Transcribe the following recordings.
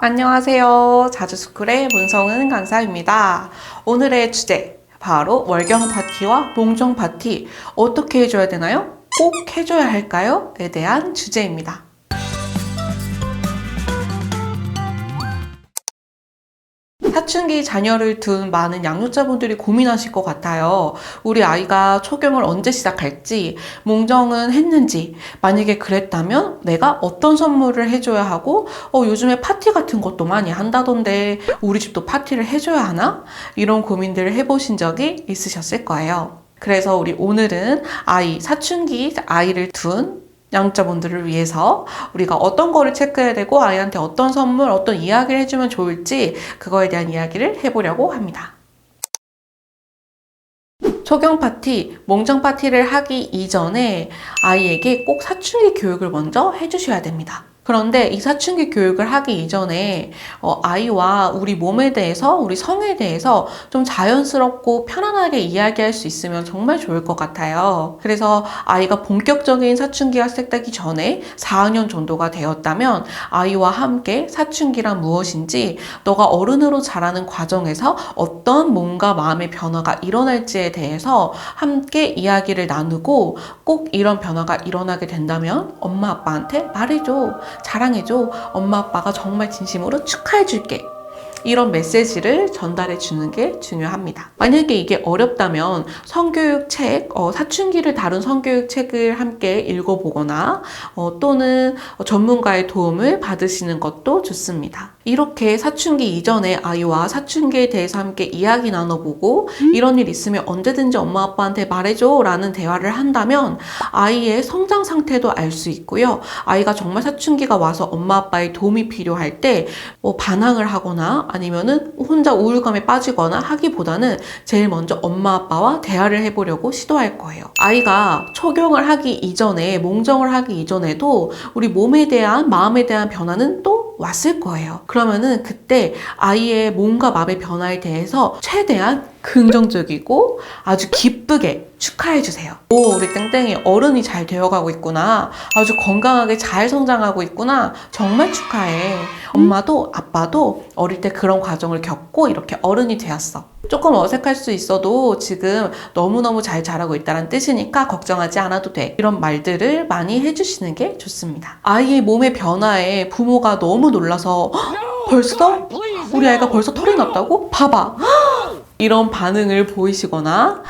안녕하세요. 자주스쿨의 문성은 강사입니다. 오늘의 주제, 바로 월경 파티와 몽정 파티 어떻게 해줘야 되나요? 꼭 해줘야 할까요? 에 대한 주제입니다. 사춘기 자녀를 둔 많은 양육자분들이 고민하실 것 같아요. 우리 아이가 초경을 언제 시작할지, 몽정은 했는지, 만약에 그랬다면 내가 어떤 선물을 해줘야 하고, 요즘에 파티 같은 것도 많이 한다던데 우리 집도 파티를 해줘야 하나? 이런 고민들을 해보신 적이 있으셨을 거예요. 그래서 우리 오늘은 사춘기 아이를 둔 양육자분들을 위해서 우리가 어떤 거를 체크해야 되고 아이한테 어떤 선물, 어떤 이야기를 해주면 좋을지 그거에 대한 이야기를 해보려고 합니다. 초경 파티, 몽정 파티를 하기 이전에 아이에게 꼭 사춘기 교육을 먼저 해주셔야 됩니다. 그런데 이 사춘기 교육을 하기 이전에 아이와 우리 몸에 대해서, 우리 성에 대해서 좀 자연스럽고 편안하게 이야기할 수 있으면 정말 좋을 것 같아요. 그래서 아이가 본격적인 사춘기가 시작되기 전에 4학년 정도가 되었다면 아이와 함께 사춘기란 무엇인지, 너가 어른으로 자라는 과정에서 어떤 몸과 마음의 변화가 일어날지에 대해서 함께 이야기를 나누고, 꼭 이런 변화가 일어나게 된다면 엄마 아빠한테 말해줘, 자랑해줘, 엄마 아빠가 정말 진심으로 축하해줄게, 이런 메시지를 전달해 주는 게 중요합니다. 만약에 이게 어렵다면 성교육 책, 사춘기를 다룬 성교육 책을 함께 읽어보거나 또는 전문가의 도움을 받으시는 것도 좋습니다. 이렇게 사춘기 이전에 아이와 사춘기에 대해서 함께 이야기 나눠보고, 이런 일 있으면 언제든지 엄마 아빠한테 말해줘 라는 대화를 한다면 아이의 성장 상태도 알 수 있고요. 아이가 정말 사춘기가 와서 엄마 아빠의 도움이 필요할 때 반항을 하거나 아니면은 혼자 우울감에 빠지거나 하기보다는 제일 먼저 엄마 아빠와 대화를 해보려고 시도할 거예요. 아이가 초경을 하기 이전에, 몽정을 하기 이전에도 우리 몸에 대한, 마음에 대한 변화는 또 왔을 거예요. 그러면은 그때 아이의 몸과 마음의 변화에 대해서 최대한 긍정적이고 아주 기쁘게 축하해주세요. 오, 우리 땡땡이 어른이 잘 되어가고 있구나. 아주 건강하게 잘 성장하고 있구나. 정말 축하해. 엄마도 아빠도 어릴 때 그런 과정을 겪고 이렇게 어른이 되었어. 조금 어색할 수 있어도 지금 너무너무 잘 자라고 있다는 뜻이니까 걱정하지 않아도 돼. 이런 말들을 많이 해주시는 게 좋습니다. 아이의 몸의 변화에 부모가 너무 놀라서 벌써? 우리 아이가 벌써 털이 났다고? 봐봐. 이런 반응을 보이시거나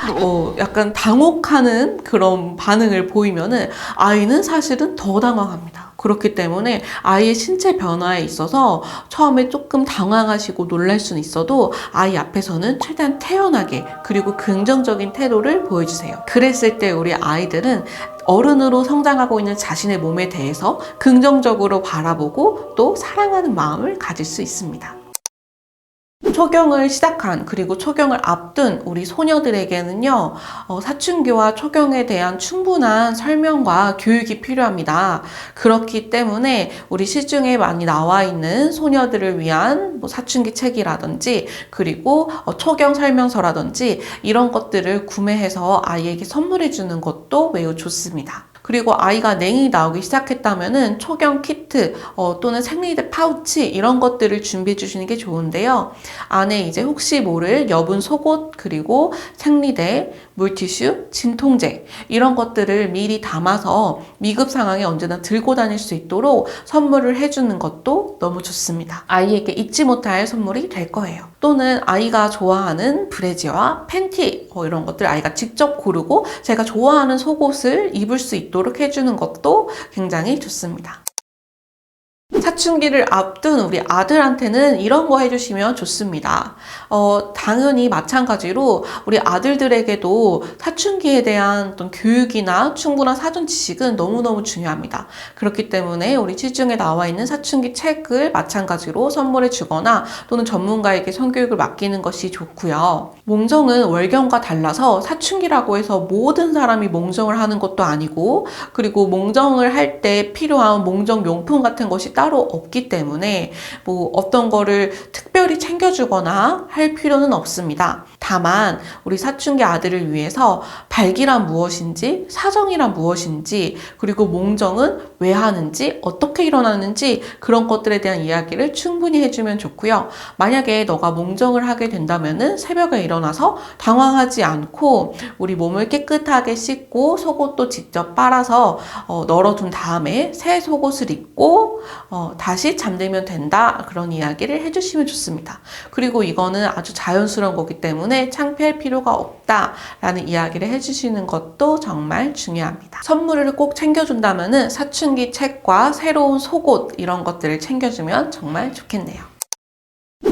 약간 당혹하는 그런 반응을 보이면은 아이는 사실은 더 당황합니다. 그렇기 때문에 아이의 신체 변화에 있어서 처음에 조금 당황하시고 놀랄 수는 있어도 아이 앞에서는 최대한 태연하게, 그리고 긍정적인 태도를 보여주세요. 그랬을 때 우리 아이들은 어른으로 성장하고 있는 자신의 몸에 대해서 긍정적으로 바라보고 또 사랑하는 마음을 가질 수 있습니다. 초경을 시작한, 그리고 초경을 앞둔 우리 소녀들에게는요, 사춘기와 초경에 대한 충분한 설명과 교육이 필요합니다. 그렇기 때문에 우리 시중에 많이 나와 있는 소녀들을 위한 사춘기 책이라든지, 그리고 초경 설명서라든지 이런 것들을 구매해서 아이에게 선물해 주는 것도 매우 좋습니다. 그리고 아이가 냉이 나오기 시작했다면은 초경 키트 또는 생리대 파우치, 이런 것들을 준비해 주시는 게 좋은데요. 안에 이제 혹시 모를 여분 속옷, 그리고 생리대, 물티슈, 진통제, 이런 것들을 미리 담아서 위급 상황에 언제나 들고 다닐 수 있도록 선물을 해주는 것도 너무 좋습니다. 아이에게 잊지 못할 선물이 될 거예요. 또는 아이가 좋아하는 브래지와 팬티, 이런 것들 아이가 직접 고르고 제가 좋아하는 속옷을 입을 수 있도록 해주는 것도 굉장히 좋습니다. 사춘기를 앞둔 우리 아들한테는 이런 거 해주시면 좋습니다. 당연히 마찬가지로 우리 아들들에게도 사춘기에 대한 어떤 교육이나 충분한 사전 지식은 너무너무 중요합니다. 그렇기 때문에 우리 시중에 나와 있는 사춘기 책을 마찬가지로 선물해 주거나 또는 전문가에게 성교육을 맡기는 것이 좋고요. 몽정은 월경과 달라서 사춘기라고 해서 모든 사람이 몽정을 하는 것도 아니고, 그리고 몽정을 할 때 필요한 몽정 용품 같은 것이 따로 없기 때문에 어떤 거를 특별히 챙겨주거나 할 필요는 없습니다. 다만 우리 사춘기 아들을 위해서 발기란 무엇인지, 사정이란 무엇인지, 그리고 몽정은 왜 하는지, 어떻게 일어나는지 그런 것들에 대한 이야기를 충분히 해주면 좋고요. 만약에 너가 몽정을 하게 된다면은 새벽에 일어나서 당황하지 않고 우리 몸을 깨끗하게 씻고 속옷도 직접 빨아서 널어둔 다음에 새 속옷을 입고 다시 잠들면 된다. 그런 이야기를 해주시면 좋습니다. 그리고 이거는 아주 자연스러운 거기 때문에 창피할 필요가 없다라는 이야기를 해주시는 것도 정말 중요합니다. 선물을 꼭 챙겨준다면은 사춘기 책과 새로운 속옷 이런 것들을 챙겨주면 정말 좋겠네요.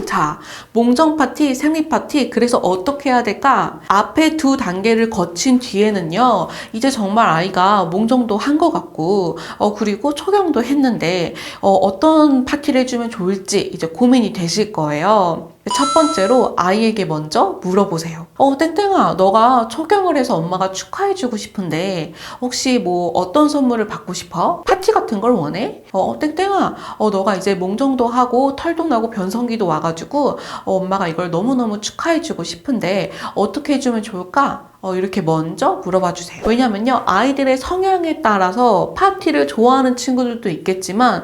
자, 몽정 파티, 생리 파티, 그래서 어떻게 해야 될까? 앞에 두 단계를 거친 뒤에는요, 이제 정말 아이가 몽정도 한 것 같고, 그리고 초경도 했는데, 어떤 파티를 해주면 좋을지 이제 고민이 되실 거예요. 첫 번째로 아이에게 먼저 물어보세요. 땡땡아, 너가 초경을 해서 엄마가 축하해주고 싶은데 혹시 뭐 어떤 선물을 받고 싶어? 파티 같은 걸 원해? 땡땡아, 너가 이제 몽정도 하고 털도 나고 변성기도 와가지고 엄마가 이걸 너무너무 축하해주고 싶은데 어떻게 해주면 좋을까? 이렇게 먼저 물어봐 주세요. 왜냐면요, 아이들의 성향에 따라서 파티를 좋아하는 친구들도 있겠지만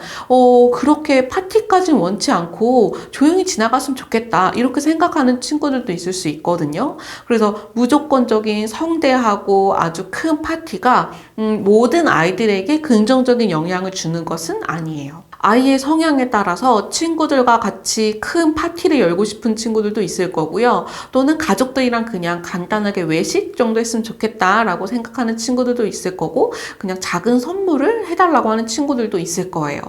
그렇게 파티까지는 원치 않고 조용히 지나갔으면 좋겠다 이렇게 생각하는 친구들도 있을 수 있거든요. 그래서 무조건적인 성대하고 아주 큰 파티가 모든 아이들에게 긍정적인 영향을 주는 것은 아니에요. 아이의 성향에 따라서 친구들과 같이 큰 파티를 열고 싶은 친구들도 있을 거고요. 또는 가족들이랑 그냥 간단하게 외식 정도 했으면 좋겠다라고 생각하는 친구들도 있을 거고, 그냥 작은 선물을 해달라고 하는 친구들도 있을 거예요.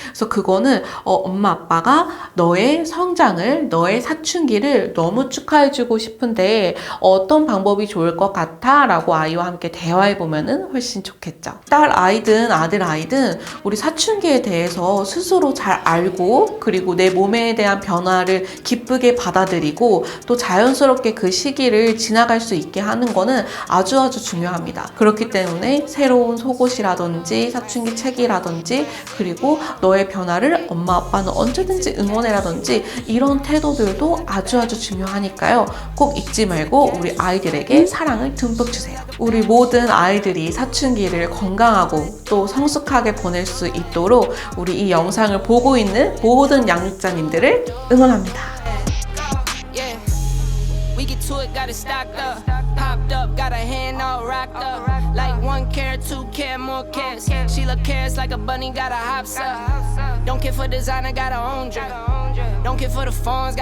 그래서 그거는 엄마 아빠가 너의 성장을, 너의 사춘기를 너무 축하해주고 싶은데 어떤 방법이 좋을 것 같아? 라고 아이와 함께 대화해보면 훨씬 좋겠죠. 딸 아이든 아들 아이든 우리 사춘기에 대해서 스스로 잘 알고, 그리고 내 몸에 대한 변화를 기쁘게 받아들이고 또 자연스럽게 그 시기를 지나갈 수 있게 하는 거는 아주 중요합니다. 그렇기 때문에 새로운 속옷이라든지 사춘기 책이라든지, 그리고 너의 변화를 엄마 아빠는 언제든지 응원해라든지 이런 태도들도 아주 중요하니까요. 꼭 잊지 말고 우리 아이들에게 사랑을 듬뿍 주세요. 우리 모든 아이들이 사춘기를 건강하고 또 성숙하게 보낼 수 있도록 우리 이 영상을 보고 있는 모든 양육자님들을 응원합니다. We get to it, got it stocked up, popped up, got a hand all rocked up, like 1 carat, 2 carat, more carats. She look carrots like a bunny, got a hops up. Don't care for designer, got her own drip. Don't care for the phones.